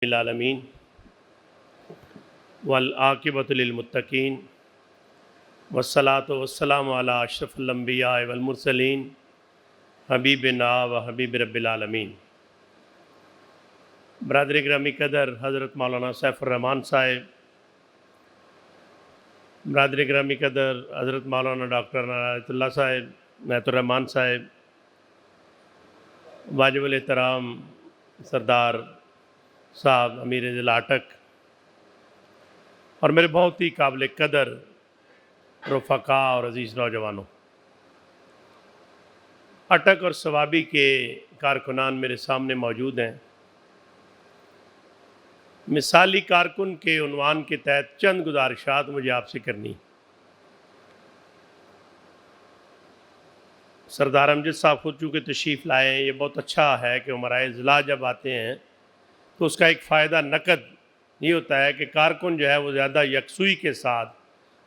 العالمین والعاقبۃ للمتقین والصلاۃ والسلام علی اشرف الانبیاء والمرسلین حبیبنا و حبیب رب العالمین۔ برادر گرامی قدر حضرت مولانا سیف الرحمان صاحب، برادر گرامی قدر حضرت مولانا ڈاکٹر عنایت اللہ صاحب، عنایت الرحمان صاحب، واجب الاحترام سردار صاحب امیر ضلع اٹک، اور میرے بہت ہی قابل قدر رفقاء اور عزیز نوجوانوں، اٹک اور ثوابی کے کارکنان میرے سامنے موجود ہیں۔ مثالی کارکن کے عنوان کے تحت چند گزارشات مجھے آپ سے کرنی۔ سردار امجد صاحب خود چونکہ تشریف لائے ہیں، یہ بہت اچھا ہے کہ عمرائے ضلع جب آتے ہیں تو اس کا ایک فائدہ نقد یہ ہوتا ہے کہ کارکن جو ہے وہ زیادہ یکسوئی کے ساتھ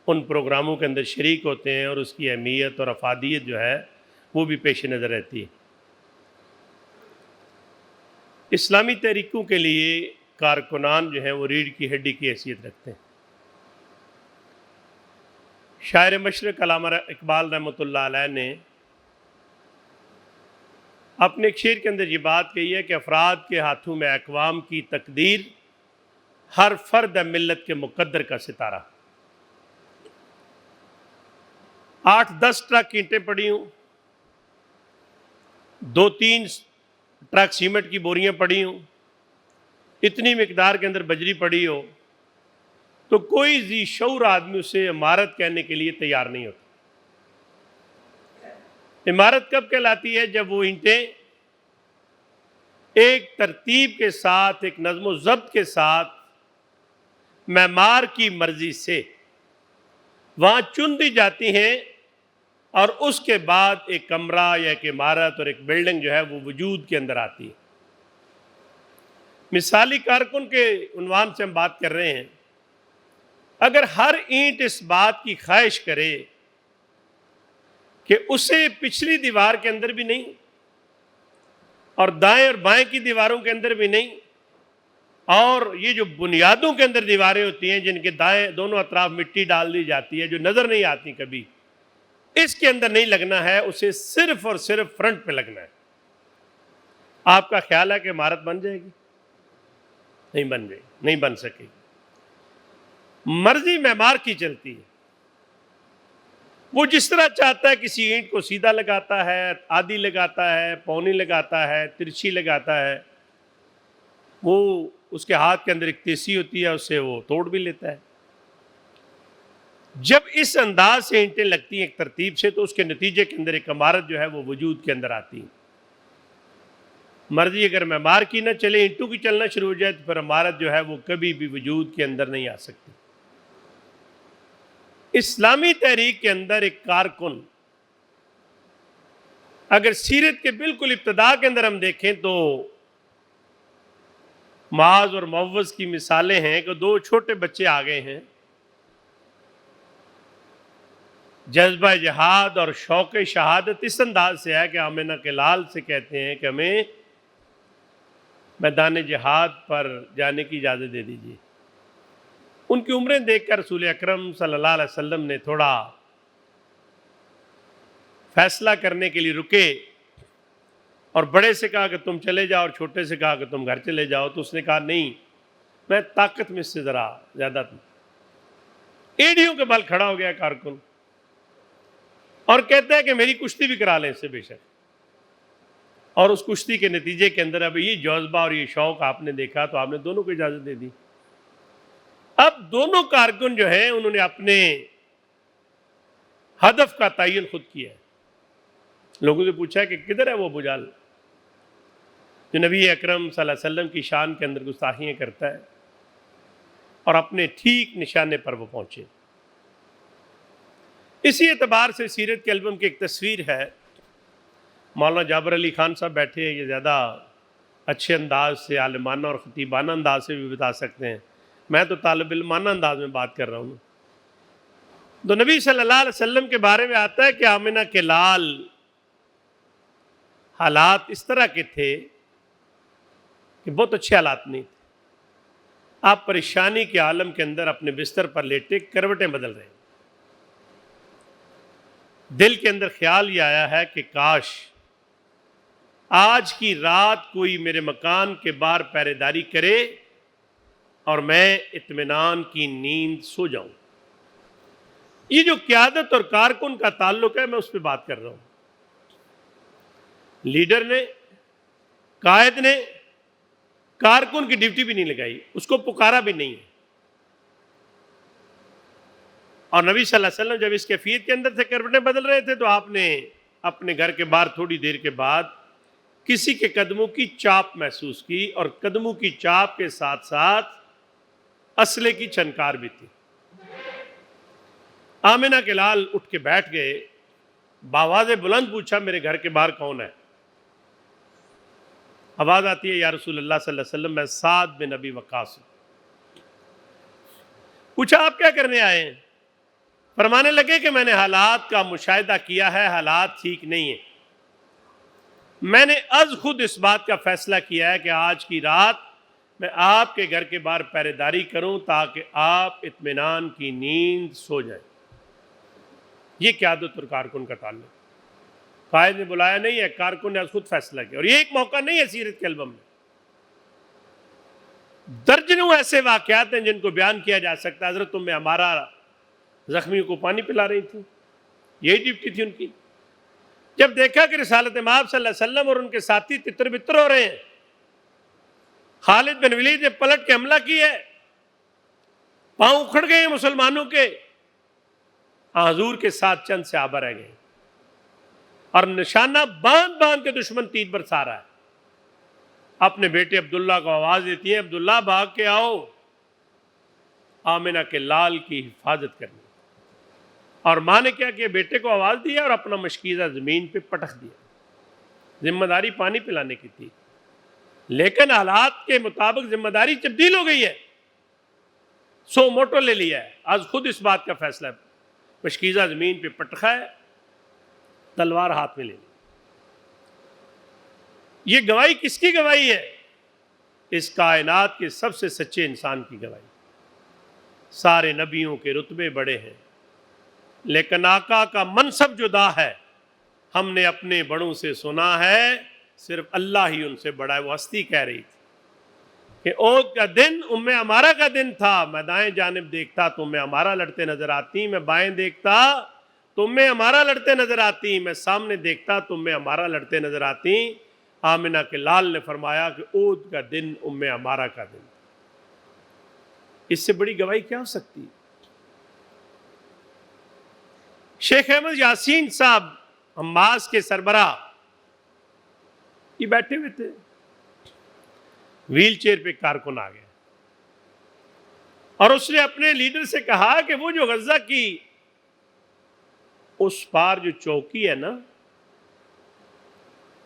ان پروگراموں کے اندر شریک ہوتے ہیں، اور اس کی اہمیت اور افادیت جو ہے وہ بھی پیش نظر رہتی ہے۔ اسلامی تحریکوں کے لیے کارکنان جو ہیں وہ ریڑھ کی ہڈی کی حیثیت رکھتے ہیں۔ شاعر مشرق علامہ اقبال رحمۃ اللہ علیہ نے اپنے ایک شعر کے اندر یہ بات کہی ہے کہ افراد کے ہاتھوں میں اقوام کی تقدیر، ہر فرد ہے ملت کے مقدر کا ستارہ۔ 8-10 ٹرک اینٹیں پڑی ہوں، 2-3 ٹرک سیمنٹ کی بوریاں پڑی ہوں، اتنی مقدار کے اندر بجری پڑی ہو، تو کوئی ذی شعور آدمی اسے عمارت کہنے کے لیے تیار نہیں ہوتا۔ عمارت کب کہلاتی ہے؟ جب وہ اینٹیں ایک ترتیب کے ساتھ، ایک نظم و ضبط کے ساتھ، معمار کی مرضی سے وہاں چن دی جاتی ہیں، اور اس کے بعد ایک کمرہ یا ایک عمارت اور ایک بلڈنگ جو ہے وہ وجود کے اندر آتی ہے۔ مثالی کارکن کے عنوان سے ہم بات کر رہے ہیں۔ اگر ہر اینٹ اس بات کی خواہش کرے کہ اسے پچھلی دیوار کے اندر بھی نہیں اور دائیں اور بائیں کی دیواروں کے اندر بھی نہیں، اور یہ جو بنیادوں کے اندر دیواریں ہوتی ہیں جن کے دائیں دونوں اطراف مٹی ڈال دی جاتی ہے جو نظر نہیں آتی کبھی، اس کے اندر نہیں لگنا ہے، اسے صرف اور صرف فرنٹ پہ لگنا ہے۔ آپ کا خیال ہے کہ عمارت بن جائے گی؟ نہیں بن جائے گی، نہیں بن سکے گی۔ مرضی معمار کی چلتی ہے، وہ جس طرح چاہتا ہے کسی اینٹ کو سیدھا لگاتا ہے، آدھی لگاتا ہے، پونی لگاتا ہے، ترچھی لگاتا ہے۔ وہ اس کے ہاتھ کے اندر ایک تیسی ہوتی ہے، اس سے وہ توڑ بھی لیتا ہے۔ جب اس انداز سے اینٹیں لگتی ہیں ایک ترتیب سے، تو اس کے نتیجے کے اندر ایک عمارت جو ہے وہ وجود کے اندر آتی ہے۔ مرضی اگر معمار کی نہ چلے، اینٹوں کی چلنا شروع ہو جائے، تو پھر عمارت جو ہے وہ کبھی بھی وجود کے اندر نہیں آ سکتی۔ اسلامی تحریک کے اندر ایک کارکن، اگر سیرت کے بالکل ابتدا کے اندر ہم دیکھیں تو معاذ اور معوذ کی مثالیں ہیں کہ 2 چھوٹے بچے آ گئے ہیں، جذبہ جہاد اور شوق شہادت اس انداز سے ہے کہ آمنہ کے لال سے کہتے ہیں کہ ہمیں میدان جہاد پر جانے کی اجازت دے دیجیے۔ ان کی عمریں دیکھ کر رسول اکرم صلی اللہ علیہ وسلم نے تھوڑا فیصلہ کرنے کے لیے رکے، اور بڑے سے کہا کہ تم چلے جاؤ، اور چھوٹے سے کہا کہ تم گھر چلے جاؤ۔ تو اس نے کہا نہیں، میں طاقت میں سے ذرا زیادہ تھی۔ ایڑیوں کے بل کھڑا ہو گیا کارکن، اور کہتا ہے کہ میری کشتی بھی کرا لیں اس سے بے شک۔ اور اس کشتی کے نتیجے کے اندر اب یہ جذبہ اور یہ شوق آپ نے دیکھا تو آپ نے دونوں کو اجازت دے دی۔ اب دونوں کارکن جو ہیں انہوں نے اپنے ہدف کا تعین خود کیا ہے۔ لوگوں سے پوچھا ہے کہ کدھر ہے وہ ابو جہل جو نبی اکرم صلی اللہ علیہ وسلم کی شان کے اندر گستاخیاں کرتا ہے، اور اپنے ٹھیک نشانے پر وہ پہنچے۔ اسی اعتبار سے سیرت کے البم کی ایک تصویر ہے، مولانا جابر علی خان صاحب بیٹھے ہیں، یہ زیادہ اچھے انداز سے عالمانہ اور خطیبانہ انداز سے بھی بتا سکتے ہیں، میں تو طالب علمانہ انداز میں بات کر رہا ہوں۔ تو نبی صلی اللہ علیہ وسلم کے بارے میں آتا ہے کہ آمنہ کے لال حالات اس طرح کے تھے کہ بہت اچھے حالات نہیں تھے۔ آپ پریشانی کے عالم کے اندر اپنے بستر پر لیٹے کروٹیں بدل رہے ہیں. دل کے اندر خیال یہ آیا ہے کہ کاش آج کی رات کوئی میرے مکان کے باہر پہرے داری کرے اور میں اطمینان کی نیند سو جاؤں. یہ جو قیادت اور کارکن کا تعلق ہے، میں اس پہ بات کر رہا ہوں. لیڈر نے، قائد نے کارکن کی ڈیوٹی بھی نہیں لگائی، اس کو پکارا بھی نہیں ہے. اور نبی صلی اللہ علیہ وسلم جب اس کیفیت کے اندر سے کروٹیں بدل رہے تھے تو آپ نے اپنے گھر کے باہر تھوڑی دیر کے بعد کسی کے قدموں کی چاپ محسوس کی، اور قدموں کی چاپ کے ساتھ ساتھ اسلحے کی چھنکار بھی تھی. آمنہ کے لال اٹھ کے بیٹھ گئے، بآواز بلند پوچھا میرے گھر کے باہر کون ہے؟ آواز آتی ہے یا رسول اللہ صلی اللہ علیہ وسلم میں سعد بن ابی وقاص ہوں. پوچھا آپ کیا کرنے آئے ہیں؟ فرمانے لگے کہ میں نے حالات کا مشاہدہ کیا ہے، حالات ٹھیک نہیں ہیں. میں نے از خود اس بات کا فیصلہ کیا ہے کہ آج کی رات میں آپ کے گھر کے باہر پہرے داری کروں تاکہ آپ اطمینان کی نیند سو جائیں. یہ قیادت اور کارکن کا تعلق. قائد نے بلایا نہیں ہے، کارکن نے خود فیصلہ کیا. اور یہ ایک موقع نہیں ہے سیرت کے البم میں، درجنوں ایسے واقعات ہیں جن کو بیان کیا جا سکتا ہے. حضرت ام عمارہ زخمیوں کو پانی پلا رہی تھی، یہی ڈیوٹی تھی ان کی. جب دیکھا کہ رسالت مآب صلی اللہ علیہ وسلم اور ان کے ساتھی تتر بتر ہو رہے ہیں، خالد بن ولید نے پلٹ کے حملہ کی ہے، پاؤں اکھڑ گئے ہیں مسلمانوں کے، حضور کے ساتھ چند صحابہ رہ گئے اور نشانہ باندھ باندھ کے دشمن تیر برسا رہا ہے. اپنے بیٹے عبداللہ کو آواز دیتی ہے، عبداللہ بھاگ کے آؤ، آمنہ کے لال کی حفاظت کرنی. اور ماں نے کیا کیا؟ بیٹے کو آواز دیا اور اپنا مشکیزہ زمین پہ پٹخ دیا. ذمہ داری پانی پلانے کی تھی، لیکن حالات کے مطابق ذمہ داری تبدیل ہو گئی ہے. سو موٹو لے لیا ہے، آج خود اس بات کا فیصلہ ہے. مشکیزہ زمین پہ پٹخا ہے، تلوار ہاتھ میں لے لی. یہ گواہی کس کی گواہی ہے؟ اس کائنات کے سب سے سچے انسان کی گواہی. سارے نبیوں کے رتبے بڑے ہیں لیکن آقا کا منصب جدا ہے. ہم نے اپنے بڑوں سے سنا ہے صرف اللہ ہی ان سے بڑا ہے. وہ ہستی کہہ رہی تھی کہ عود کا دن ام عمارہ کا دن تھا، میں دائیں جانب دیکھتا تو ام عمارہ لڑتے نظر آتی، میں بائیں دیکھتا تو ام عمارہ لڑتے نظر آتی، میں سامنے دیکھتا تو ام عمارہ لڑتے نظر آتی. آمنہ کے لال نے فرمایا کہ عود کا دن ام عمارہ کا دن. اس سے بڑی گواہی کیا ہو سکتی؟ شیخ احمد یاسین صاحب حماس کے سربراہ یہ بیٹھے ہوئے تھے، ویل چیئر پہ کارکن آ گیا اور اس نے اپنے لیڈر سے کہا کہ وہ جو غزہ کی اس پار جو چوکی ہے نا،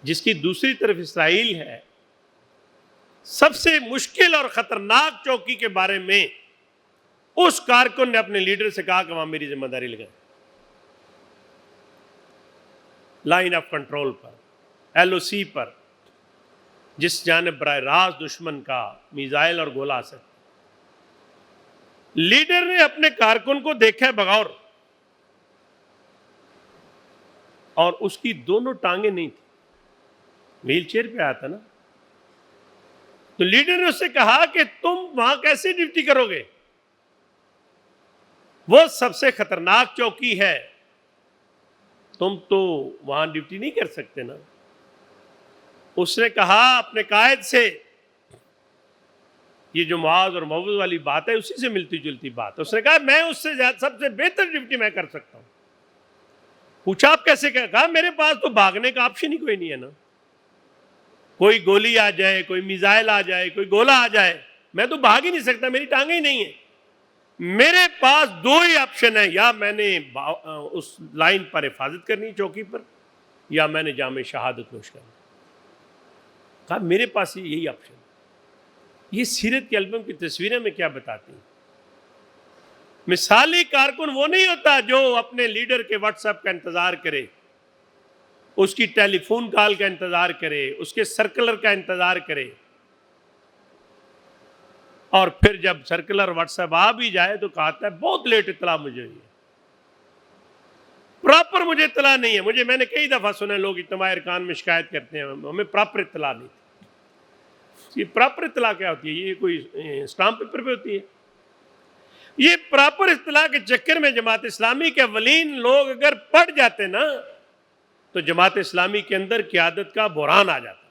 جس کی دوسری طرف اسرائیل ہے، سب سے مشکل اور خطرناک چوکی کے بارے میں اس کارکن نے اپنے لیڈر سے کہا کہ وہاں میری ذمہ داری لگائیں. لائن آف کنٹرول پر، ایل او سی پر، جس جانب براہ راست دشمن کا میزائل اور گولہ آ سکتا. لیڈر نے اپنے کارکن کو دیکھا بغور، اور اس کی دونوں ٹانگیں نہیں تھی، ویل چیئر پہ آیا تھا نا. تو لیڈر نے اس سے کہا کہ تم وہاں کیسے ڈیوٹی کرو گے؟ وہ سب سے خطرناک چوکی ہے، تم تو وہاں ڈیوٹی نہیں کر سکتے نا. اس نے کہا اپنے قائد سے، یہ جو معاذ اور معوذ والی بات ہے اسی سے ملتی جلتی بات ہے. اس نے کہا میں اس سے سب سے بہتر ڈیوٹی میں کر سکتا ہوں. پوچھا آپ کیسے؟ کہا میرے پاس تو بھاگنے کا آپشن ہی کوئی نہیں ہے نا. کوئی گولی آ جائے، کوئی میزائل آ جائے، کوئی گولہ آ جائے، میں تو بھاگ ہی نہیں سکتا، میری ٹانگیں ہی نہیں ہیں. میرے پاس دو ہی آپشن ہے، یا میں نے اس لائن پر حفاظت کرنی چوکی پر، یا میں نے جام شہادت نوش کرنا. کہا میرے پاس یہی آپشن ہے. یہ سیرت کے البم کی تصویریں میں کیا بتاتی ہیں. مثالی کارکن وہ نہیں ہوتا جو اپنے لیڈر کے واٹس ایپ کا انتظار کرے، اس کی ٹیلی فون کال کا انتظار کرے، اس کے سرکلر کا انتظار کرے. اور پھر جب سرکلر واٹس ایپ آ بھی جائے تو کہتا ہے بہت لیٹ اطلاع مجھے ہوئی ہے، پراپر مجھے اطلاع نہیں ہے. میں نے کئی دفعہ سنا لوگ اجتماع ارکان میں شکایت کرتے ہیں ہمیں پراپر اطلاع نہیں تھی. یہ پراپر اطلاع کیا ہوتی ہے؟ یہ کوئی اسٹامپ پیپر پہ ہوتی ہے؟ یہ پراپر اطلاع کے چکر میں جماعت اسلامی کے اولین لوگ اگر پڑ جاتے نا تو جماعت اسلامی کے اندر قیادت کا بحران آ جاتا.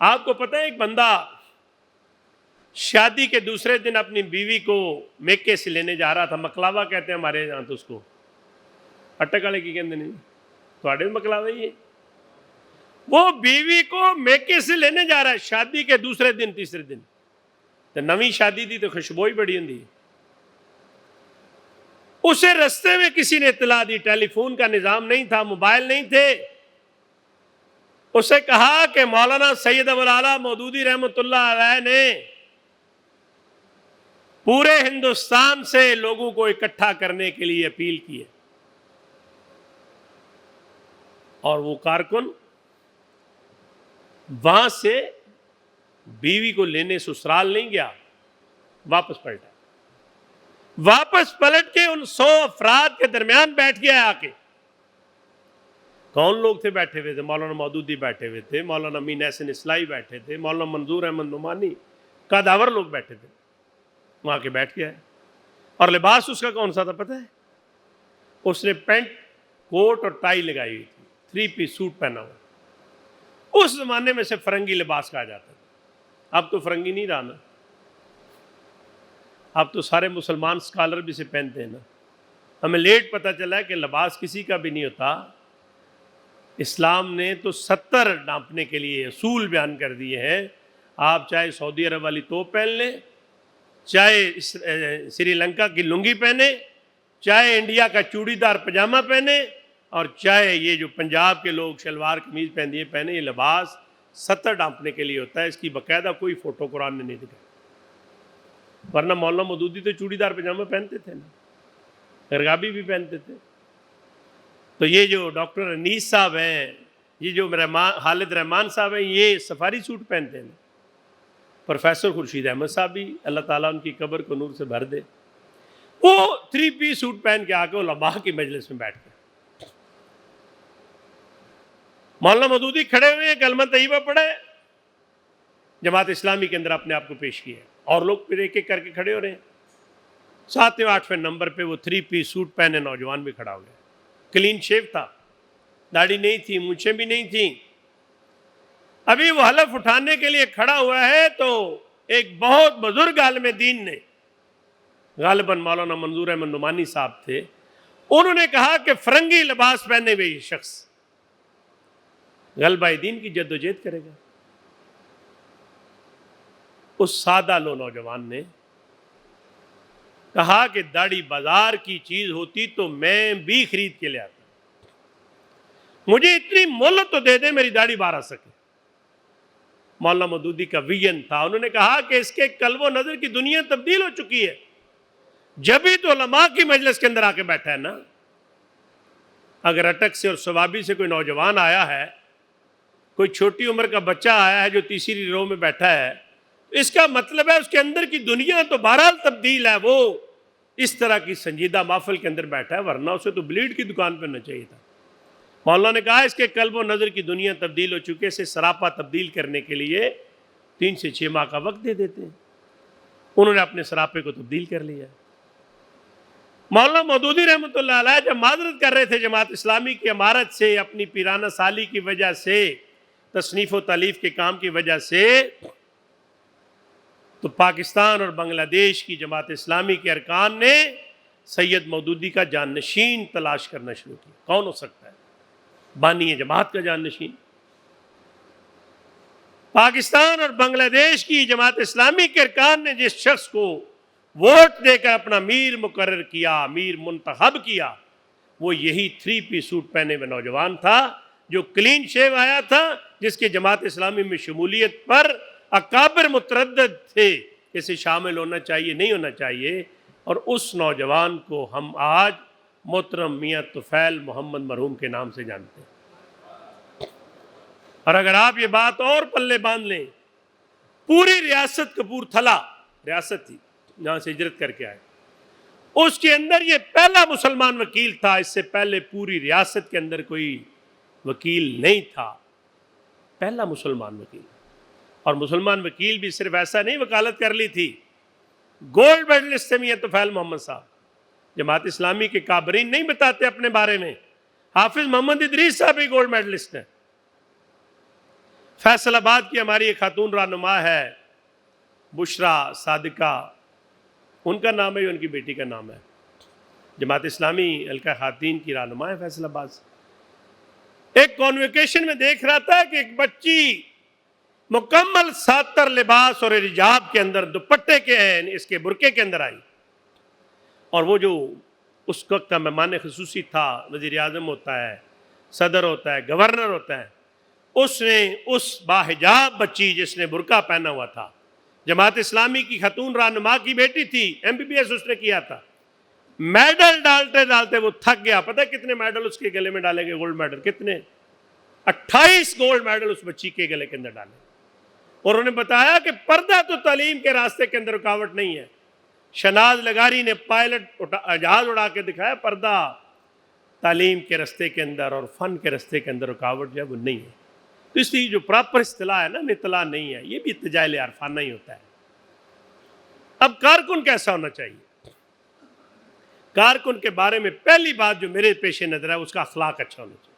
آپ کو پتہ ہے ایک بندہ شادی کے دوسرے دن اپنی بیوی کو میکے سے لینے جا رہا تھا، مکلاوا کہتے ہیں ہمارے یہاں تو اس کو، اٹک والے کی کہتے نہیں تھوڑے مکلاوا ہی ہے. وہ بیوی کو میکے سے لینے جا رہا ہے شادی کے دوسرے دن تیسرے دن، تو نویں شادی تھی تو خوشبو ہی بڑی ہوندی. اسے رستے میں کسی نے اطلاع دی، ٹیلی فون کا نظام نہیں تھا، موبائل نہیں تھے. اسے کہا کہ مولانا سید ابوالعالی مودودی رحمۃ اللہ علیہ نے پورے ہندوستان سے لوگوں کو اکٹھا کرنے کے لیے اپیل کی ہے. اور وہ کارکن وہاں سے بیوی کو لینے سسرال نہیں گیا، واپس پلٹا. واپس پلٹ کے ان 100 افراد کے درمیان بیٹھ گیا آ کے. کون لوگ تھے بیٹھے ہوئے تھے؟ مولانا مودودی بیٹھے ہوئے تھے، مولانا امین احسن اصلاحی بیٹھے تھے، مولانا منظور احمد نعمانی، قاداور لوگ بیٹھے تھے. وہاں کے بیٹھ گیا ہے. اور لباس اس کا کون سا تھا پتہ ہے؟ اس نے پینٹ کوٹ اور ٹائی لگائی ہوئی تھی، 3 پیس سوٹ پہنا ہوا. اس زمانے میں سے فرنگی لباس کہا جاتا تھا. اب تو فرنگی نہیں رہا نا، اب تو سارے مسلمان اسکالر بھی سے پہنتے ہیں نا. ہمیں لیٹ پتہ چلا ہے کہ لباس کسی کا بھی نہیں ہوتا. اسلام نے تو 70 ڈانپنے کے لیے اصول بیان کر دیے ہیں. آپ چاہے سعودی عرب والی توپ پہن لیں، چاہے سری لنکا کی لنگی پہنے، چاہے انڈیا کا چوڑی دار پجامہ پہنے، اور چاہے یہ جو پنجاب کے لوگ شلوار قمیض پہنے، یہ لباس 70 ڈانپنے کے لیے ہوتا ہے. اس کی باقاعدہ کوئی فوٹو قرآن نے نہیں دکھایا. ورنہ مولانا مودودی تو چوڑی دار پجامہ پہنتے تھے نا، غرگابی بھی پہنتے تھے. تو یہ جو ڈاکٹر انیس صاحب ہیں، یہ جو خالد رحمان صاحب ہیں، یہ سفاری سوٹ پہنتے ہیں. پروفیسر خورشید احمد صاحب بھی اللہ تعالیٰ ان کی قبر کو نور سے بھر دے، وہ 3 پیس سوٹ پہن کے آ کے علماء کی مجلس میں بیٹھ گئے. مولانا مودودی کھڑے ہوئے ہیں، کلمہ طیبہ پڑھے، جماعت اسلامی کے اندر اپنے آپ کو پیش کیا، اور لوگ پھر ایک ایک کر کے کھڑے ہو رہے ہیں. 7ویں 8ویں نمبر پہ وہ 3 پیس سوٹ پہنے نوجوان بھی کھڑا ہو گیا. کلین شیو تھا، داڑھی نہیں تھی، مونچھیں بھی نہیں تھیں. ابھی وہ حلف اٹھانے کے لیے کھڑا ہوا ہے تو ایک بہت بزرگ عالم دین نے، غالباً مولانا منظور احمد نعمانی صاحب تھے، انہوں نے کہا کہ فرنگی لباس پہنے ہوئے یہ شخص غلبہ دین کی جدوجہد کرے گا. اس سادہ لو نوجوان نے کہا کہ داڑھی بازار کی چیز ہوتی تو میں بھی خرید کے لے آتا، مجھے اتنی مہلت تو دے دے میری داڑھی باہر آ سکے. مولانا مودودی کا ویژن تھا. انہوں نے کہا کہ اس کے قلب و نظر کی دنیا تبدیل ہو چکی ہے، جبھی تو علماء کی مجلس کے اندر آ کے بیٹھا ہے نا. اگر اٹک سے اور ثوابی سے کوئی نوجوان آیا ہے، کوئی چھوٹی عمر کا بچہ آیا ہے جو تیسری رو میں بیٹھا ہے، اس کا مطلب ہے اس کے اندر کی دنیا تو بہرحال تبدیل ہے. وہ اس طرح کی سنجیدہ محفل کے اندر بیٹھا ہے، ورنہ اسے تو بلیڈ کی دکان پہ ہونا چاہیے تھا. مولانا نے کہا اس کے قلب و نظر کی دنیا تبدیل ہو چکے، اسے سراپا تبدیل کرنے کے لیے 3 سے 6 ماہ کا وقت دے دیتے ہیں. انہوں نے اپنے سراپے کو تبدیل کر لیا. مولانا مودودی رحمۃ اللہ علیہ جب معذرت کر رہے تھے جماعت اسلامی کی عمارت سے، اپنی پیرانہ سالی کی وجہ سے، تصنیف و تالیف کے کام کی وجہ سے، تو پاکستان اور بنگلہ دیش کی جماعت اسلامی کے ارکان نے سید مودودی کا جانشین تلاش کرنا شروع کیا. کون ہو سکتا ہے بانی جماعت کا جانشین؟ پاکستان اور بنگلہ دیش کی جماعت اسلامی کے ارکان نے جس شخص کو ووٹ دے کر اپنا امیر مقرر کیا، امیر منتخب کیا، وہ یہی 3 پیس سوٹ پہنے ہوئے نوجوان تھا جو کلین شیو آیا تھا، جس کی جماعت اسلامی میں شمولیت پر اکابر متردد تھے، اسے شامل ہونا چاہیے نہیں ہونا چاہیے. اور اس نوجوان کو ہم آج محترم میاں طفیل محمد مرحوم کے نام سے جانتے ہیں. اور اگر آپ یہ بات اور پلے باندھ لیں، پوری ریاست کپورتھلا ریاست تھی جہاں سے ہجرت کر کے آئے، اس کے اندر یہ پہلا مسلمان وکیل تھا. اس سے پہلے پوری ریاست کے اندر کوئی وکیل نہیں تھا، پہلا مسلمان وکیل. اور مسلمان وکیل بھی صرف ایسا نہیں وکالت کر لی تھی، گولڈ میڈلسٹ تھے میاں طفیل محمد صاحب. جماعت اسلامی کے کابرین نہیں بتاتے اپنے بارے میں، حافظ محمد ادریس صاحب بھی گولڈ میڈلسٹ ہیں. فیصل آباد کی ہماری ایک خاتون رہنما ہے بشرا صادقہ، ان کا نام ہے، ان کی بیٹی کا نام ہے. جماعت اسلامی حلقہ خواتین کی رہنما ہے فیصل آباد سے. ایک کانویکیشن میں دیکھ رہا تھا کہ ایک بچی مکمل ساتر لباس اور حجاب کے اندر، دوپٹے کے اس کے برقعے کے اندر آئی، اور وہ جو اس وقت کا مہمان خصوصی تھا، وزیر اعظم ہوتا ہے، صدر ہوتا ہے، گورنر ہوتا ہے، اس نے اس باحجاب بچی جس نے برقع پہنا ہوا تھا، جماعت اسلامی کی خاتون رہنما کی بیٹی تھی، MBBS اس نے کیا تھا، میڈل ڈالتے ڈالتے وہ تھک گیا. پتہ کتنے میڈل اس کے گلے میں ڈالے گئے؟ گولڈ میڈل کتنے؟ 28 گولڈ میڈل اس بچی کے گلے کے اندر ڈالے. اور انہوں نے بتایا کہ پردہ تو تعلیم کے راستے کے اندر رکاوٹ نہیں ہے. شناز لغاری نے پائلٹ جہاز اڑا کے دکھایا، پردہ تعلیم کے راستے کے اندر اور فن کے راستے کے اندر رکاوٹ جو ہے وہ نہیں ہے. تو اس لیے جو پراپر اصطلاح ہے نا، اطلاع نہیں ہے، یہ بھی اتجاہل عرفانہ ہی ہوتا ہے. اب کارکن کیسا ہونا چاہیے؟ کارکن کے بارے میں پہلی بات جو میرے پیش نظر ہے اس کا اخلاق اچھا ہونا چاہیے.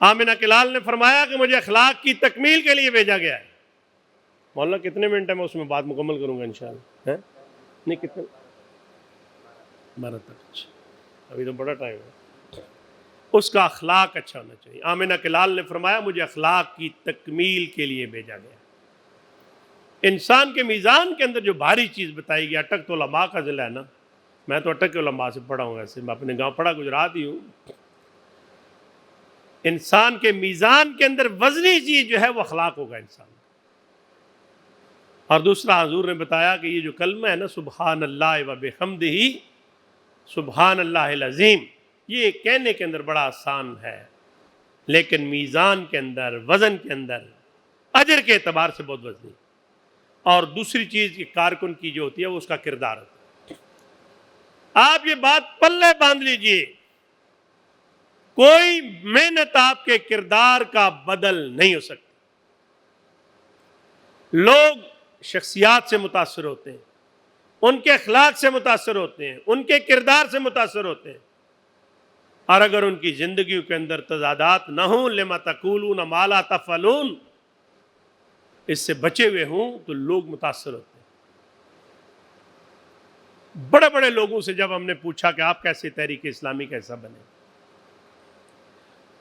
آمنہ کلال نے فرمایا کہ مجھے اخلاق کی تکمیل کے لیے بھیجا گیا ہے. مولانا کتنے منٹ ہے؟ میں اس میں بات مکمل کروں گا انشاءاللہ. نہیں کتنے؟ 12 تک. ابھی تو بڑا ٹائم ہے. اس کا اخلاق اچھا ہونا چاہیے. آمنہ کلال نے فرمایا مجھے اخلاق کی تکمیل کے لیے بھیجا گیا. انسان کے میزان کے اندر جو بھاری چیز بتائی گئی، اٹک تو علماء کا ضلع ہے نا. میں تو اٹک کے علماء سے پڑھا ہوں، ایسے میں اپنے گاؤں پڑھا، گجرات ہی ہوں. انسان کے میزان کے اندر وزنی چیز جو ہے وہ اخلاق ہوگا انسان. اور دوسرا حضور نے بتایا کہ یہ جو کلمہ ہے نا، سبحان اللہ و بحمدہ سبحان اللہ العظیم، یہ کہنے کے اندر بڑا آسان ہے، لیکن میزان کے اندر، وزن کے اندر، اجر کے اعتبار سے بہت وزنی. اور دوسری چیز کہ کارکن کی جو ہوتی ہے وہ اس کا کردار ہوتا ہے. آپ یہ بات پلے باندھ لیجئے، کوئی محنت آپ کے کردار کا بدل نہیں ہو سکتی. لوگ شخصیات سے متاثر ہوتے ہیں، ان کے اخلاق سے متاثر ہوتے ہیں، ان کے کردار سے متاثر ہوتے ہیں. اور اگر ان کی زندگیوں کے اندر تضادات نہ ہوں، لما تقولون ما لا تفعلون، اس سے بچے ہوئے ہوں، تو لوگ متاثر ہوتے ہیں. بڑے بڑے لوگوں سے جب ہم نے پوچھا کہ آپ کیسے تحریک اسلامی کیسا بنے،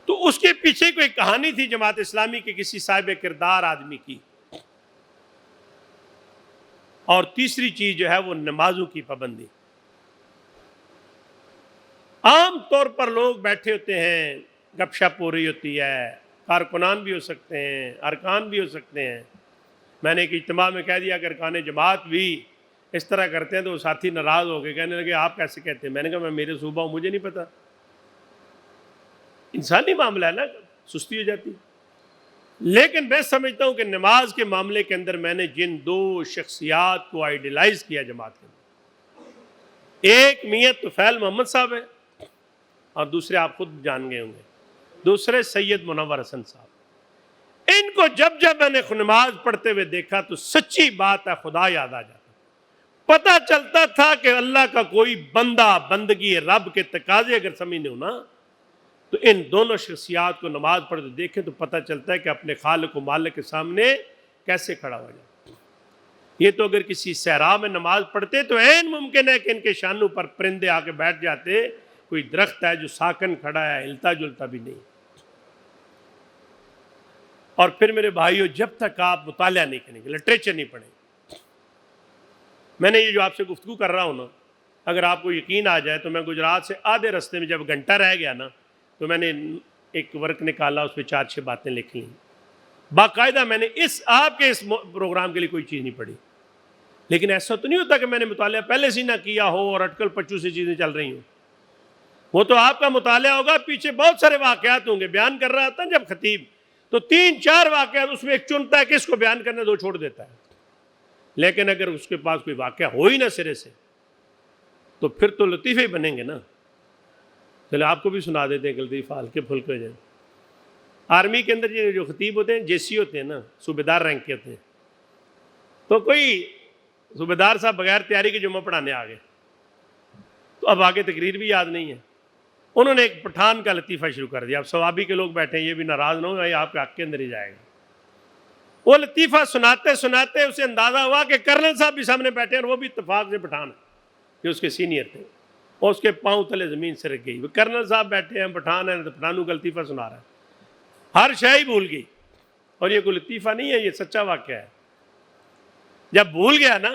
تو اس کے پیچھے کوئی کہانی تھی جماعت اسلامی کے کسی صاحب کردار آدمی کی. اور تیسری چیز جو ہے وہ نمازوں کی پابندی. عام طور پر لوگ بیٹھے ہوتے ہیں، گپ شپ ہو رہی ہوتی ہے، کارکنان بھی ہو سکتے ہیں، ارکان بھی ہو سکتے ہیں. میں نے ایک اجتماع میں کہہ دیا کہ ارکان جماعت بھی اس طرح کرتے ہیں، تو وہ ساتھی ناراض ہو گئے، کہنے لگے آپ کیسے کہتے ہیں؟ میں نے کہا میں میرے صوبہ ہوں، مجھے نہیں پتا. انسانی معاملہ ہے نا، سستی ہو جاتی. لیکن میں سمجھتا ہوں کہ نماز کے معاملے کے اندر میں نے جن دو شخصیات کو آئیڈیلائز کیا جماعت کے اندر، ایک میاں طفیل محمد صاحب ہے، اور دوسرے آپ خود جان گئے ہوں گے، دوسرے سید منور حسن صاحب. ان کو جب میں نے نماز پڑھتے ہوئے دیکھا تو سچی بات ہے خدا یاد آ جاتا. پتہ چلتا تھا کہ اللہ کا کوئی بندہ، بندگی رب کے تقاضے اگر سمجھنے ہو نا، تو ان دونوں شخصیات کو نماز پڑھتے دیکھیں تو پتہ چلتا ہے کہ اپنے خالق و مالک کے سامنے کیسے کھڑا ہو جائے. یہ تو اگر کسی صحرا میں نماز پڑھتے تو عین ممکن ہے کہ ان کے شانوں پر پرندے آ کے بیٹھ جاتے. کوئی درخت ہے جو ساکن کھڑا ہے، ہلتا جلتا بھی نہیں. اور پھر میرے بھائیو، جب تک آپ مطالعہ نہیں کریں گے، لٹریچر نہیں پڑھیں گے، میں نے یہ جو آپ سے گفتگو کر رہا ہوں نا، اگر آپ کو یقین آ جائے تو میں گجرات سے آدھے رستے میں جب گھنٹہ رہ گیا نا، تو میں نے ایک ورک نکالا، اس پہ 4-6 باتیں لکھ لیں. باقاعدہ میں نے آپ کے اس پروگرام کے لیے کوئی چیز نہیں پڑھی. لیکن ایسا تو نہیں ہوتا کہ میں نے مطالعہ پہلے سے نہ کیا ہو اور اٹکل پچو سے چیزیں چل رہی ہوں. وہ تو آپ کا مطالعہ ہوگا، پیچھے بہت سارے واقعات ہوں گے. بیان کر رہا تھا جب خطیب، تو 3-4 واقعات اس میں ایک چنتا ہے کس کو بیان کرنا، دو چھوڑ دیتا ہے. لیکن اگر اس کے پاس کوئی واقعہ ہو ہی نہ سرے سے تو پھر تو لطیفے ہی بنیں گے نا. چلے آپ کو بھی سنا دیتے ہیں لطیفہ، ہلکے پھلکے جائیں. آرمی کے اندر یہ جو خطیب ہوتے ہیں جیسی ہوتے ہیں نا، صوبیدار رینک کے ہوتے ہیں. تو کوئی صوبیدار صاحب بغیر تیاری کے جمعہ پڑھانے آ گئے، تو اب آگے تقریر بھی یاد نہیں ہے. انہوں نے ایک پٹھان کا لطیفہ شروع کر دیا. اب ثوابی کے لوگ بیٹھے ہیں، یہ بھی ناراض نہ ہو، یہ آپ کے حق کے اندر ہی جائے گا. وہ لطیفہ سناتے سناتے اسے اندازہ ہوا کہ کرنل صاحب بھی سامنے بیٹھے اور وہ بھی اتفاق سے پٹھان جو اس کے سینئر تھے، اور اس کے پاؤں تلے زمین سے رکھ گئی. وہ کرنل صاحب بیٹھے ہیں، پٹھان ہیں، پٹھانوں کا لطیفہ سنا رہا ہے، ہر شے ہی بھول گئی. اور یہ کوئی لطیفہ نہیں ہے، یہ سچا واقعہ ہے. جب بھول گیا نا،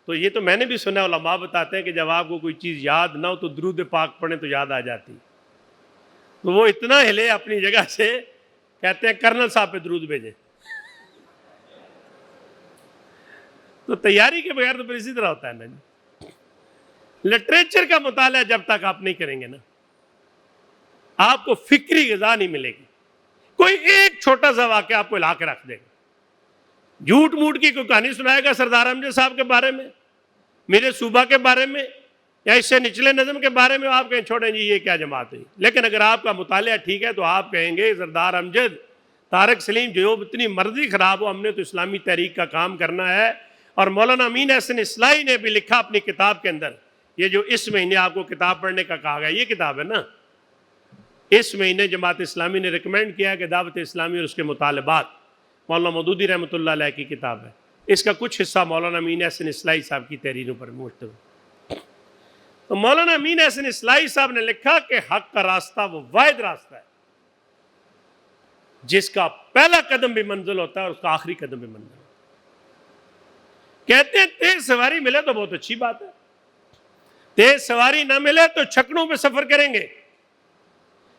تو یہ تو میں نے بھی سنا، علماء بتاتے ہیں کہ جب آپ کو کوئی چیز یاد نہ ہو تو درود پاک پڑھیں تو یاد آ جاتی. تو وہ اتنا ہلے اپنی جگہ سے، کہتے ہیں کرنل صاحب پہ درود بھیجیں. تو تیاری کے بغیر تو پھر اسی طرح ہوتا ہے نا جی. لٹریچر کا مطالعہ جب تک آپ نہیں کریں گے نا، آپ کو فکری غذا نہیں ملے گی. کوئی ایک چھوٹا سا واقعہ آپ کو ہلا کے رکھ دے گا. جھوٹ موٹ کی کوئی کہانی سنائے گا سردار امجد صاحب کے بارے میں، میرے صوبہ کے بارے میں، یا اس سے نچلے نظم کے بارے میں، آپ کہیں چھوڑیں جی یہ کیا جماعت ہے. لیکن اگر آپ کا مطالعہ ٹھیک ہے تو آپ کہیں گے سردار امجد، طارق سلیم، جو اتنی مرضی خراب ہو، ہم نے تو اسلامی تحریک کا کام کرنا ہے. اور مولانا امین احسن اصلاحی نے بھی لکھا اپنی کتاب کے اندر، یہ جو اس مہینے آپ کو کتاب پڑھنے کا کہا گیا، یہ کتاب ہے نا، اس مہینے جماعت اسلامی نے ریکمینڈ کیا کہ دعوت اسلامی اور اس کے مطالبات، مولانا مودودی رحمۃ اللہ علیہ کی کتاب ہے. اس کا کچھ حصہ مولانا امین احسن اصلاحی صاحب کی تحریروں پر مشتمل. تو مولانا امین احسن اصلاحی صاحب نے لکھا کہ حق کا راستہ وہ واحد راستہ ہے جس کا پہلا قدم بھی منزل ہوتا ہے اور اس کا آخری قدم بھی منزل ہوتا ہے. کہتے ہیں تیز سواری ملے تو بہت اچھی بات ہے، تیز سواری نہ ملے تو چھکڑوں پہ سفر کریں گے.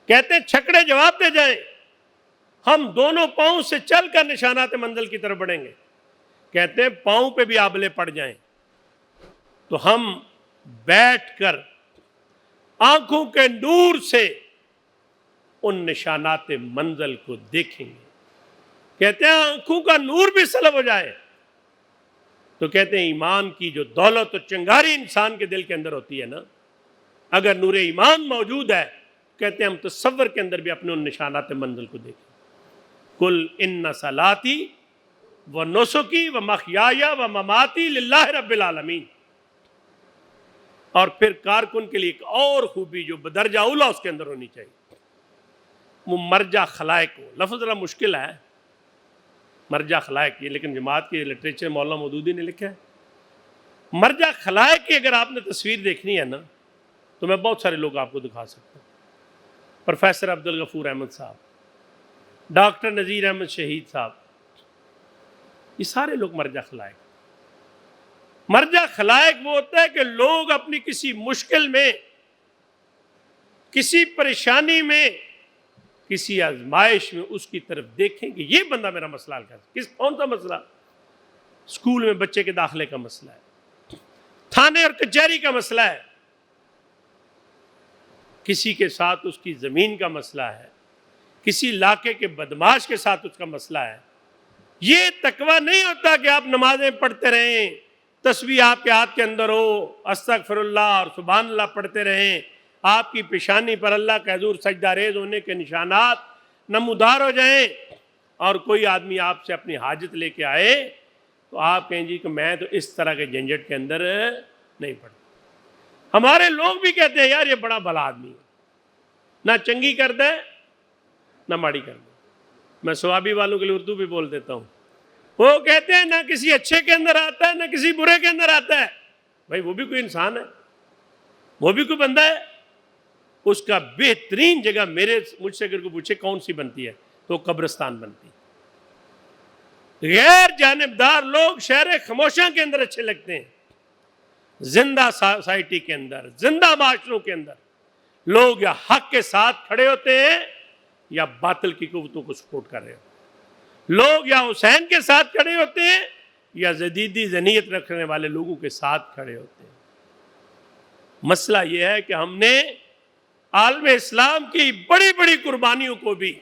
کہتے ہیں چھکڑے جواب دے جائیں، ہم دونوں پاؤں سے چل کر نشانات منزل کی طرف بڑھیں گے. کہتے ہیں پاؤں پہ بھی آبلے پڑ جائیں تو ہم بیٹھ کر آنکھوں کے نور سے ان نشانات منزل کو دیکھیں گے. کہتے ہیں آنکھوں کا نور بھی سلب ہو جائے تو کہتے ہیں ایمان کی جو دولت و چنگاری انسان کے دل کے اندر ہوتی ہے نا، اگر نور ایمان موجود ہے، کہتے ہیں ہم تصور کے اندر بھی اپنے ان نشانات منزل کو دیکھیں. کل ان صلاتی و نسکی و محیای و مماتی للہ رب العالمین. اور پھر کارکن کے لیے ایک اور خوبی جو بدرجہ اولا اس کے اندر ہونی چاہیے، وہ مرجع خلائق ہو. لفظ ذرا مشکل ہے مرجع خلائق، یہ لیکن جماعت کے لٹریچر مولانا مودودی نے لکھا ہے. مرجع خلائق کی اگر آپ نے تصویر دیکھنی ہے نا تو میں بہت سارے لوگ آپ کو دکھا سکتا ہوں. پروفیسر عبدالغفور احمد صاحب، ڈاکٹر نذیر احمد شہید صاحب، یہ سارے لوگ مرجع خلائق. مرجع خلائق وہ ہوتا ہے کہ لوگ اپنی کسی مشکل میں، کسی پریشانی میں، کسی آزمائش میں اس کی طرف دیکھیں کہ یہ بندہ میرا مسئلہ حل کر. کون سا مسئلہ؟ اسکول میں بچے کے داخلے کا مسئلہ ہے، تھانے اور کچہری کا مسئلہ ہے، کسی کے ساتھ اس کی زمین کا مسئلہ ہے، کسی علاقے کے بدماش کے ساتھ اس کا مسئلہ ہے. یہ تقویٰ نہیں ہوتا کہ آپ نمازیں پڑھتے رہیں، تسبیح آپ کے ہاتھ کے اندر ہو، استغفر اللہ اور سبحان اللہ پڑھتے رہیں، آپ کی پیشانی پر اللہ کے حضور سجدہ ریز ہونے کے نشانات نمودار ہو جائیں، اور کوئی آدمی آپ سے اپنی حاجت لے کے آئے تو آپ کہیں جی کہ میں تو اس طرح کے جھنجٹ کے اندر نہیں پڑتا. ہمارے لوگ بھی کہتے ہیں یار یہ بڑا بھلا آدمی ہے، نہ چنگی کرتا ہے نہ ماڑی کرتا ہے. میں ثوابی والوں کے لیے اردو بھی بول دیتا ہوں. وہ کہتے ہیں نہ کسی اچھے کے اندر آتا ہے نہ کسی برے کے اندر آتا ہے. بھائی وہ بھی کوئی انسان ہے، وہ بھی کوئی بندہ ہے. اس کا بہترین جگہ مجھ سے اگر کو پوچھے کون سی بنتی ہے تو قبرستان بنتی ہے. غیر جانبدار لوگ شہر خاموشاں کے اندر اچھے لگتے ہیں. زندہ سوسائٹی کے اندر، زندہ معاشروں کے اندر لوگ یا حق کے ساتھ کھڑے ہوتے ہیں یا باطل کی قوتوں کو سپورٹ کر رہے ہوتے ہیں. لوگ یا حسین کے ساتھ کھڑے ہوتے ہیں یا جدیدی ذہنیت رکھنے والے لوگوں کے ساتھ کھڑے ہوتے ہیں. مسئلہ یہ ہے کہ ہم نے عالم اسلام کی بڑی بڑی قربانیوں کو بھی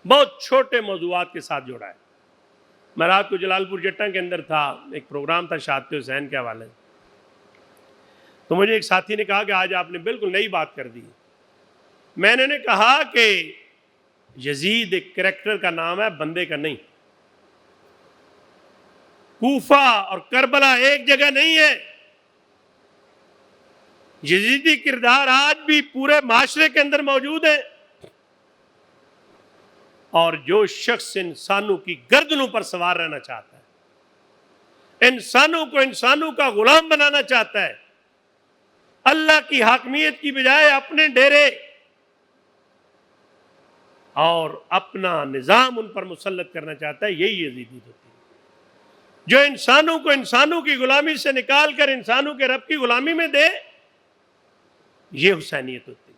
بہت چھوٹے موضوعات کے ساتھ جوڑا ہے. میں رات کو جلال پور جٹا کے اندر تھا, ایک پروگرام تھا شہادت حسین کے حوالے, تو مجھے ایک ساتھی نے کہا کہ آج آپ نے بالکل نئی بات کر دی. میں نے کہا کہ یزید ایک کریکٹر کا نام ہے, بندے کا نہیں. کوفہ اور کربلا ایک جگہ نہیں ہے. یزیدی کردار آج بھی پورے معاشرے کے اندر موجود ہے, اور جو شخص انسانوں کی گردنوں پر سوار رہنا چاہتا ہے, انسانوں کو انسانوں کا غلام بنانا چاہتا ہے, اللہ کی حاکمیت کی بجائے اپنے ڈیرے اور اپنا نظام ان پر مسلط کرنا چاہتا ہے, یہی یزیدی ہوتی ہے. جو انسانوں کو انسانوں کی غلامی سے نکال کر انسانوں کے رب کی غلامی میں دے, یہ حسینیت ہوتی ہے.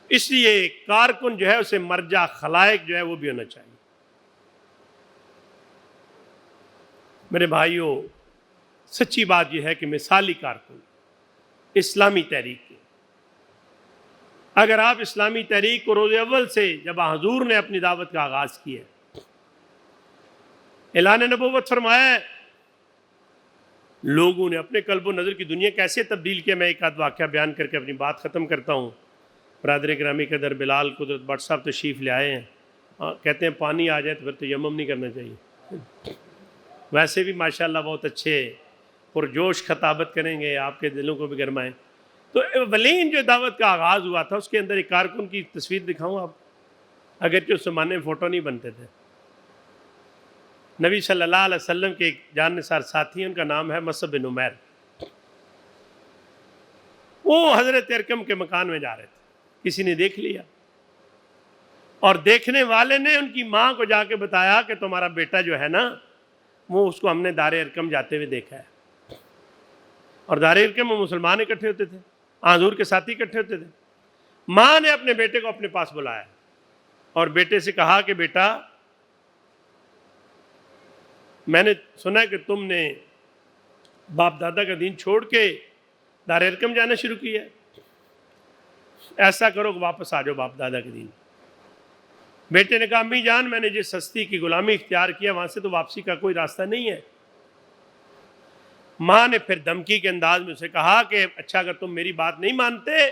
اس لیے کارکن جو ہے اسے مرجع خلائق جو ہے وہ بھی ہونا چاہیے. میرے بھائیوں, سچی بات یہ ہے کہ مثالی کارکن اسلامی تحریک کے, اگر آپ اسلامی تحریک کو روز اول سے جب حضور نے اپنی دعوت کا آغاز کیا, اعلان نبوت فرمایا ہے, لوگوں نے اپنے قلب و نظر کی دنیا کیسے تبدیل کیا. میں ایک آدھ واقعہ بیان کر کے اپنی بات ختم کرتا ہوں. برادر گرامی قدر بلال قدرت بٹ صاحب تشریف لے آئے ہیں, کہتے ہیں پانی آ جائے تو پھر تیمم نہیں کرنا چاہیے. ویسے بھی ماشاءاللہ بہت اچھے پرجوش خطابت کریں گے, آپ کے دلوں کو بھی گرمائیں. تو اولین جو دعوت کا آغاز ہوا تھا اس کے اندر ایک کارکن کی تصویر دکھاؤں آپ, اگرچہ اس زمانے میں فوٹو نہیں بنتے تھے. نبی صلی اللہ علیہ وسلم کے ایک جان نثار ساتھی ہیں, ان کا نام ہے مصعب بن عمیر. وہ حضرت ارقم کے مکان میں جا رہے تھے, کسی نے دیکھ لیا, اور دیکھنے والے نے ان کی ماں کو جا کے بتایا کہ تمہارا بیٹا جو ہے نا, وہ اس کو ہم نے دار ارقم جاتے ہوئے دیکھا ہے. اور دار ارقم میں مسلمان اکٹھے ہوتے تھے, حضور کے ساتھی اکٹھے ہوتے تھے. ماں نے اپنے بیٹے کو اپنے پاس بلایا اور بیٹے سے کہا کہ بیٹا, میں نے سنا کہ تم نے باپ دادا کا دین چھوڑ کے دار ارقم جانا شروع کیا ہے, ایسا کرو کہ واپس آ جاؤ باپ دادا کے دین. بیٹے نے کہا امی جان, میں نے جس ہستی کی غلامی اختیار کیا وہاں سے تو واپسی کا کوئی راستہ نہیں ہے. ماں نے پھر دھمکی کے انداز میں اسے کہا کہ اچھا اگر تم میری بات نہیں مانتے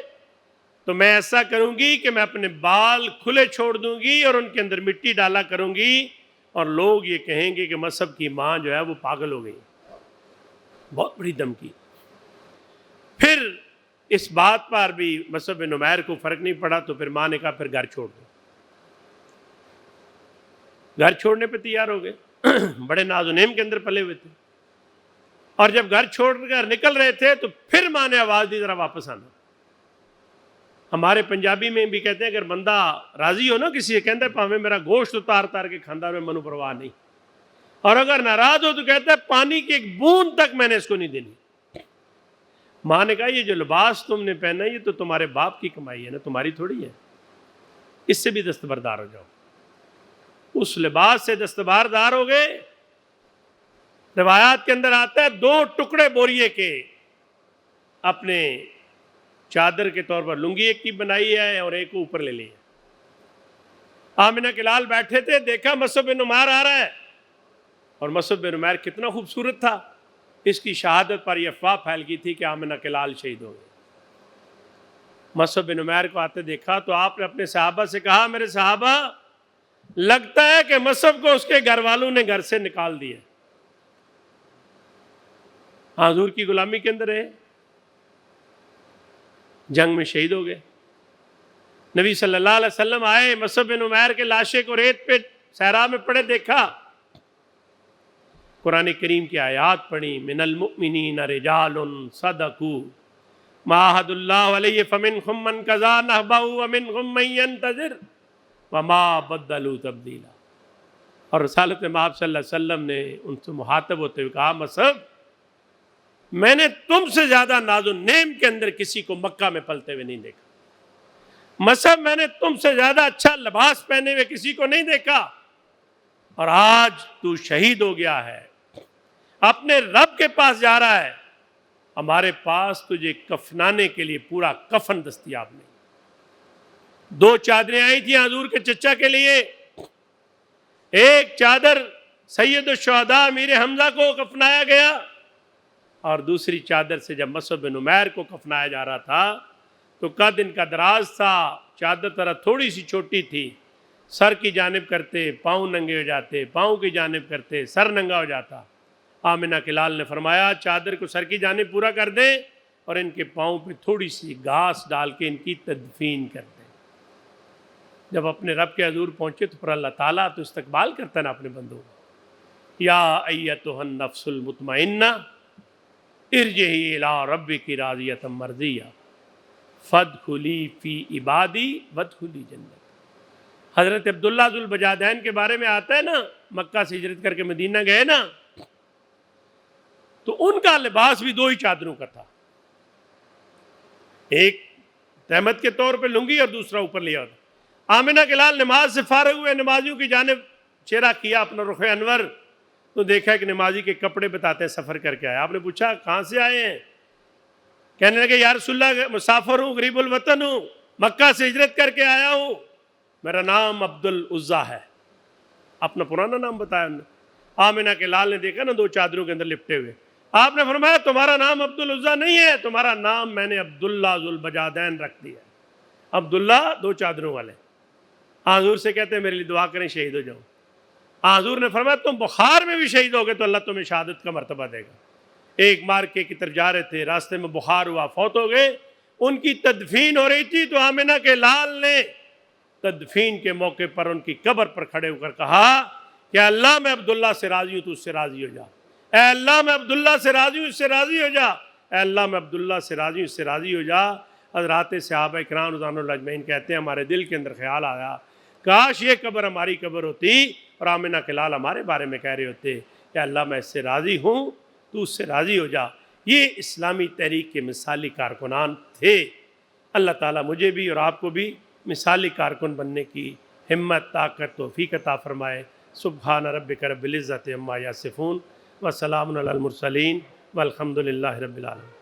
تو میں ایسا کروں گی کہ میں اپنے بال کھلے چھوڑ دوں گی اور ان کے اندر مٹی ڈالا کروں گی, اور لوگ یہ کہیں گے کہ مصعب کی ماں جو ہے وہ پاگل ہو گئی. بہت بڑی دھمکی. پھر اس بات پر بھی مصعب بن عمیر کو فرق نہیں پڑا, تو پھر ماں نے کہا پھر گھر چھوڑ دو. گھر چھوڑنے پہ تیار ہو گئے. بڑے ناز و نعم کے اندر پلے ہوئے تھے, اور جب گھر چھوڑ کر نکل رہے تھے تو پھر ماں نے آواز دی ذرا واپس آنا. ہمارے پنجابی میں بھی کہتے ہیں اگر بندہ راضی ہو نا کسی سے, کہتا ہے پاویں میرا گوشت اتار تار کے کھاندا میں منو پرواہ نہیں, اور اگر ناراض ہو تو کہتا ہے پانی کی ایک بوند تک میں نے اس کو نہیں دینی. ماں نے کہا یہ جو لباس تم نے پہنا یہ تو تمہارے باپ کی کمائی ہے نا, تمہاری تھوڑی ہے, اس سے بھی دستبردار ہو جاؤ. اس لباس سے دستبردار ہو گئے. روایات کے اندر آتا ہے 2 ٹکڑے بوریے کے اپنے چادر کے طور پر, لنگی ایک کی بنائی ہے اور ایک کو اوپر لے لی ہے. آمنہ کے لال بیٹھے تھے, دیکھا مصعب بن عمیر آ رہا ہے, اور مصعب بن عمیر کتنا خوبصورت تھا, اس کی شہادت پر یہ افواہ پھیل گئی تھی کہ آمنہ کے لال شہید ہو گئے. مصعب بن عمیر کو آتے دیکھا تو آپ نے اپنے صحابہ سے کہا میرے صحابہ, لگتا ہے کہ مصعب کو اس کے گھر والوں نے گھر سے نکال دیا, حضور کی غلامی کے اندر ہے, جنگ میں شہید ہو گئے. نبی صلی اللہ علیہ وسلم آئے, مصعب بن عمیر کے لاشے کو ریت پہ صحرا میں پڑے دیکھا, قرآن کریم کی آیات پڑھی, من المؤمنین رجال صدقوا ما عاہدوا اللہ علیہ فمنہم من قضی نحبہ ومنہم من ینتظر وما بدلوا تبدیلا. اور رسالت مآب صلی اللہ علیہ وسلم نے ان سے مخاطب ہوتے ہوئے کہا مصعب, میں نے تم سے زیادہ ناز و نعم کے اندر کسی کو مکہ میں پلتے ہوئے نہیں دیکھا. مصعب, میں نے تم سے زیادہ اچھا لباس پہنے ہوئے کسی کو نہیں دیکھا, اور آج تو شہید ہو گیا ہے, اپنے رب کے پاس جا رہا ہے, ہمارے پاس تجھے کفنانے کے لیے پورا کفن دستیاب نہیں. دو چادریں آئی تھیں حضور کے چچا کے لیے، ایک چادر سید الشہداء امیر حمزہ کو کفنایا گیا، اور دوسری چادر سے جب مصعب بن عمیر کو کفنایا جا رہا تھا تو قد ان کا دراز تھا، چادر طرح تھوڑی سی چھوٹی تھی، سر کی جانب کرتے پاؤں ننگے ہو جاتے، پاؤں کی جانب کرتے سر ننگا ہو جاتا۔ آمنہ کے لال نے فرمایا چادر کو سر کی جانب پورا کر دیں اور ان کے پاؤں پہ تھوڑی سی گھاس ڈال کے ان کی تدفین کر دیں۔ جب اپنے رب کے حضور پہنچے تو پھر اللہ تعالیٰ تو استقبال کرتا ہے نا اپنے بندوں کو، یا ایتھا النفس المطمئنہ ارجعی الی ربک راضیۃ مرضیہ فادخلی فی عبادی وادخلی جنت۔ حضرت عبداللہ ذو البجادین کے بارے میں آتا ہے نا، مکہ سے ہجرت کر کے مدینہ گئے نا، تو ان کا لباس بھی دو ہی چادروں کا تھا، ایک تہمت کے طور پہ لنگی اور دوسرا اوپر لیا ہوتا۔ آمنہ کے لال نماز سے فارغ ہوئے، نمازیوں کی جانب چہرہ کیا اپنا رخ انور، تو دیکھا کہ نمازی کے کپڑے بتاتے ہیں سفر کر کے آئے۔ آپ نے پوچھا کہاں سے آئے ہیں؟ کہنے لگے یا رسول اللہ مسافر ہوں، غریب الوطن ہوں، مکہ سے ہجرت کر کے آیا ہوں، میرا نام عبد العزیٰ ہے۔ اپنا پرانا نام بتایا انہوں نے۔ آمنہ کے لال نے دیکھا نا دو چادروں کے اندر لپٹے ہوئے، آپ نے فرمایا تمہارا نام عبد العزیٰ نہیں ہے، تمہارا نام میں نے عبداللہ ذو البجادین رکھ دیا۔ عبداللہ دو چادروں والے۔ حضور سے کہتے ہیں میرے لیے دعا کریں شہید ہو جاؤں۔ حضور نے فرمایا تم بخار میں بھی شہید ہوگے تو اللہ تمہیں شہادت کا مرتبہ دے گا۔ ایک مارکے کی طرف جا رہے تھے، راستے میں بخار ہوا، فوت ہو گئے، ان کی تدفین ہو رہی تھی تو آمنہ کے لال نے تدفین کے موقع پر ان کی قبر پر کھڑے ہو کر کہا کہ اللہ میں عبداللہ سے راضی ہوں تو اس سے راضی ہو جا، اے اللہ میں عبداللہ سے راضی ہوں اس سے راضی ہو جا، اے اللہ میں عبداللہ سے راضی ہوں اس سے راضی ہو جا۔ حضرات صحابہ کرام رضوان اللہ اجمعین کہتے ہیں ہمارے دل کے اندر خیال آیا کاش یہ قبر ہماری قبر ہوتی اور آمنہ کے لال ہمارے بارے میں کہہ رہے ہوتے کہ اللہ میں اس سے راضی ہوں تو اس سے راضی ہو جا۔ یہ اسلامی تحریک کے مثالی کارکنان تھے۔ اللہ تعالیٰ مجھے بھی اور آپ کو بھی مثالی کارکن بننے کی ہمت، طاقت، توفیق عطا فرمائے۔ سبحان ربک رب العزت عما یصفون وسلام علی المرسلین والحمد للہ رب العالمین۔